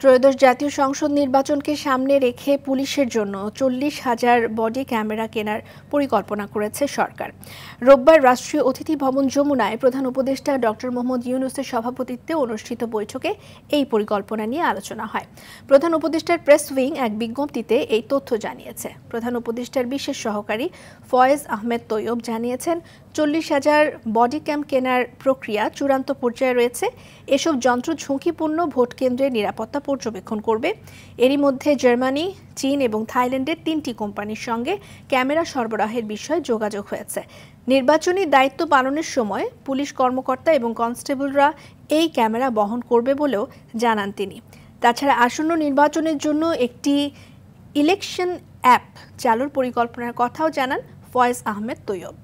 ত্রয়োদশ জাতীয় সংসদ নির্বাচনকে সামনে রেখে পুলিশের জন্য 40,000 বডি ক্যামেরা কেনার পরিকল্পনা করেছে সরকার। রোববার রাষ্ট্রীয় অতিথি ভবন যমুনায় প্রধান উপদেষ্টা ডক্টর মোহাম্মদ ইউনূসের সভাপতিত্বে অনুষ্ঠিত বৈঠকে এই পরিকল্পনা নিয়ে আলোচনা হয়। প্রধান উপদেষ্টার প্রেস উইং এক বিজ্ঞপ্তিতে এই তথ্য জানিয়েছে। প্রধান উপদেষ্টার বিশেষ সহকারী ফয়েজ আহমেদ তৈয়ব জানিয়েছেন, 40,000 বডি ক্যাম কেনার প্রক্রিয়া চূড়ান্ত পর্যায়ে রয়েছে। এসব যন্ত্র ঝুঁকিপূর্ণ ভোট কেন্দ্রের নিরাপত্তা পর্যবেক্ষণ করবে। এরই মধ্যে জার্মানি, চীন এবং থাইল্যান্ডের 3টি কোম্পানির সঙ্গে ক্যামেরা সরবরাহের বিষয়ে যোগাযোগ হয়েছে। নির্বাচনী দায়িত্ব পালনের সময় পুলিশ কর্মকর্তা এবং কনস্টেবলরা এই ক্যামেরা বহন করবে বলেও জানান তিনি। তাছাড়া আসন্ন নির্বাচনের জন্য একটি ইলেকশন অ্যাপ চালুর পরিকল্পনার কথাও জানান ফয়েজ আহমেদ তৈয়ব।